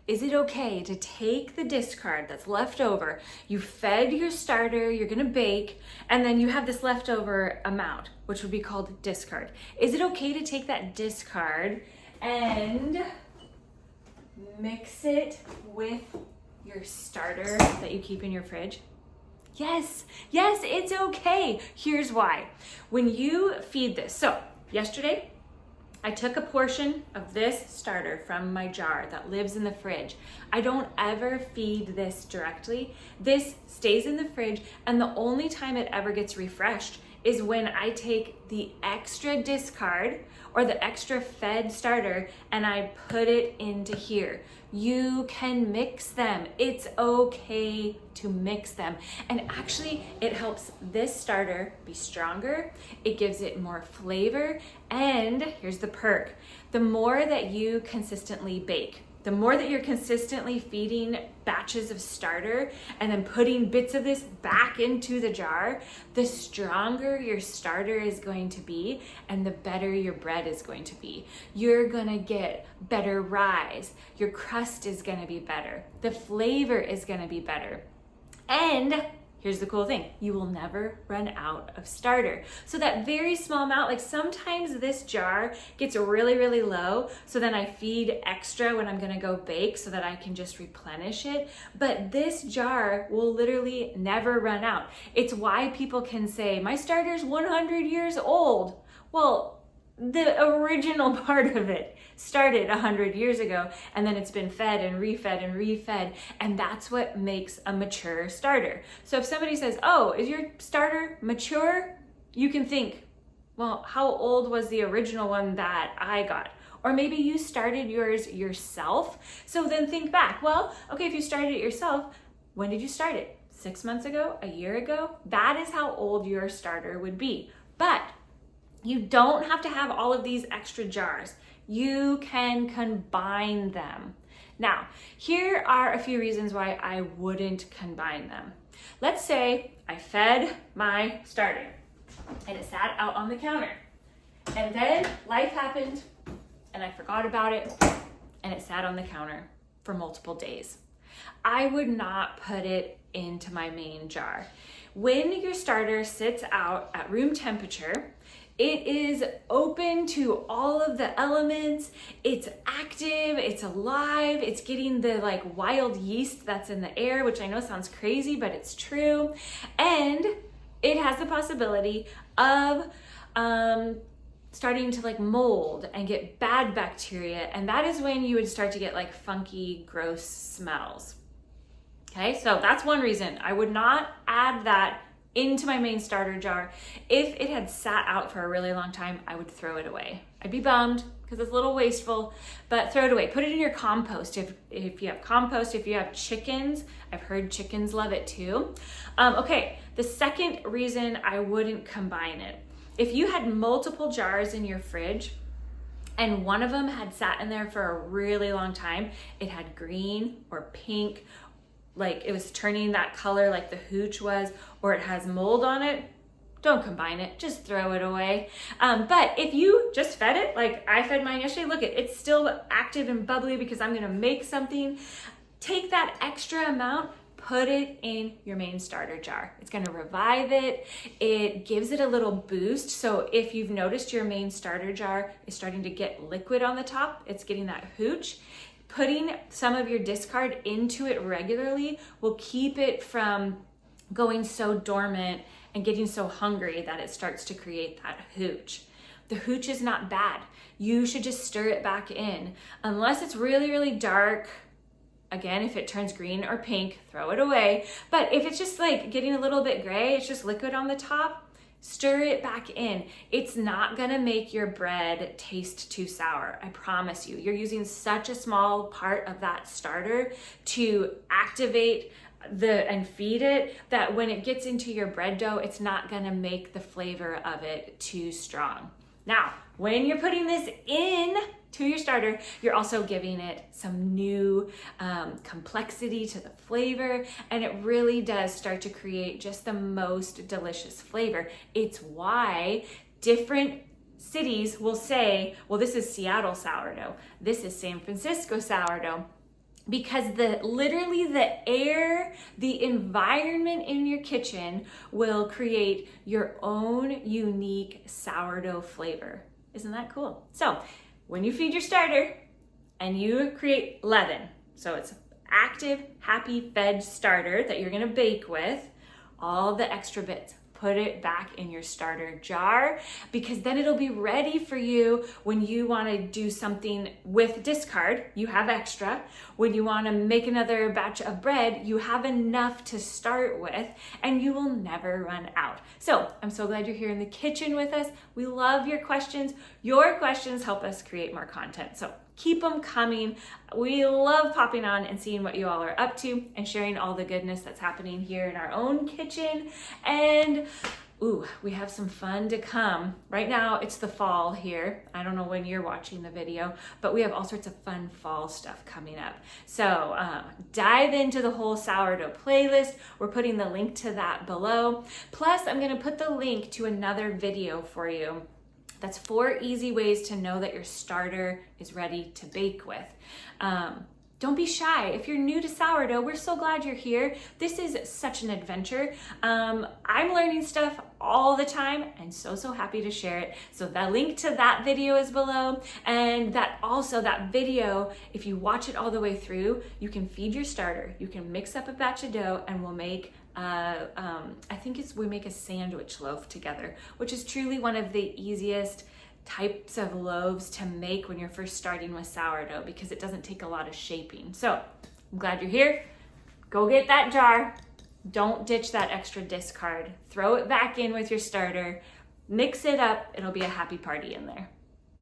is it okay to take the discard that's left over? You fed your starter, you're gonna bake, and then you have this leftover amount, which would be called discard. Is it okay to take that discard and mix it with your starter that you keep in your fridge? Yes, it's okay. Here's why. When you feed this, so yesterday, I took a portion of this starter from my jar that lives in the fridge. I don't ever feed this directly. This stays in the fridge, and the only time it ever gets refreshed is when I take the extra discard or the extra fed starter and I put it into here. You can mix them. It's okay to mix them. And actually, it helps this starter be stronger. It gives it more flavor. And here's the perk. The more that you consistently bake, the more that you're consistently feeding batches of starter and then putting bits of this back into the jar, the stronger your starter is going to be and the better your bread is going to be. You're gonna get better rise. Your crust is gonna be better. The flavor is gonna be better. And here's the cool thing, you will never run out of starter. So that very small amount, like sometimes this jar gets really, really low, so then I feed extra when I'm gonna go bake so that I can just replenish it. But this jar will literally never run out. It's why people can say, my starter's 100 years old. Well, the original part of it started 100 years ago, and then it's been fed and refed and refed, and that's what makes a mature starter. So if somebody says, oh, is your starter mature? You can think, well, how old was the original one that I got? Or maybe you started yours yourself. So then think back, well, okay, if you started it yourself, when did you start it? 6 months ago? A year ago? That is how old your starter would be. But you don't have to have all of these extra jars. You can combine them. Now, here are a few reasons why I wouldn't combine them. Let's say I fed my starter and it sat out on the counter. And then life happened and I forgot about it and it sat on the counter for multiple days. I would not put it into my main jar. When your starter sits out at room temperature, it is open to all of the elements. It's active, it's alive, it's getting the like wild yeast that's in the air, which I know sounds crazy, but it's true. And it has the possibility of starting to like mold and get bad bacteria. And that is when you would start to get like funky, gross smells. Okay, so that's one reason I would not add that into my main starter jar. If it had sat out for a really long time, I would throw it away. I'd be bummed because it's a little wasteful, but throw it away. Put it in your compost. If you have compost, if you have chickens, I've heard chickens love it too. Okay, the second reason I wouldn't combine it. If you had multiple jars in your fridge and one of them had sat in there for a really long time, it had green or pink, like it was turning that color like the hooch was, or it has mold on it, don't combine it, just throw it away. But if you just fed it, like I fed mine yesterday, look, it's still active and bubbly because I'm gonna make something. Take that extra amount, put it in your main starter jar. It's gonna revive it. It gives it a little boost. So if you've noticed your main starter jar is starting to get liquid on the top, it's getting that hooch. Putting some of your discard into it regularly will keep it from going so dormant and getting so hungry that it starts to create that hooch. The hooch is not bad. You should just stir it back in. Unless it's really, really dark, again, if it turns green or pink, throw it away. But if it's just like getting a little bit gray, it's just liquid on the top, stir it back in. It's not gonna make your bread taste too sour, I promise you. You're using such a small part of that starter to activate and feed it that when it gets into your bread dough, it's not gonna make the flavor of it too strong. Now, when you're putting this in to your starter, you're also giving it some new complexity to the flavor, and it really does start to create just the most delicious flavor. It's why different cities will say, well, this is Seattle sourdough, this is San Francisco sourdough. because literally the air, the environment in your kitchen will create your own unique sourdough flavor. Isn't that cool? So when you feed your starter and you create levain, so it's active, happy fed starter that you're gonna bake with, all the extra bits, put it back in your starter jar, because then it'll be ready for you when you wanna do something with discard, you have extra. When you wanna make another batch of bread, you have enough to start with, and you will never run out. So I'm so glad you're here in the kitchen with us. We love your questions. Your questions help us create more content. So keep them coming. We love popping on and seeing what you all are up to and sharing all the goodness that's happening here in our own kitchen. And ooh, we have some fun to come. Right now, it's the fall here. I don't know when you're watching the video, but we have all sorts of fun fall stuff coming up. So dive into the whole sourdough playlist. We're putting the link to that below. Plus, I'm gonna put the link to another video for you. That's 4 easy ways to know that your starter is ready to bake with. Don't be shy. If you're new to sourdough, we're so glad you're here. This is such an adventure. I'm learning stuff all the time and so happy to share it. So the link to that video is below, and that video, if you watch it all the way through, you can feed your starter. You can mix up a batch of dough and we'll make we make a sandwich loaf together, which is truly one of the easiest types of loaves to make when you're first starting with sourdough, because it doesn't take a lot of shaping. So I'm glad you're here. Go get that jar. Don't ditch that extra discard. Throw it back in with your starter. Mix it up. It'll be a happy party in there.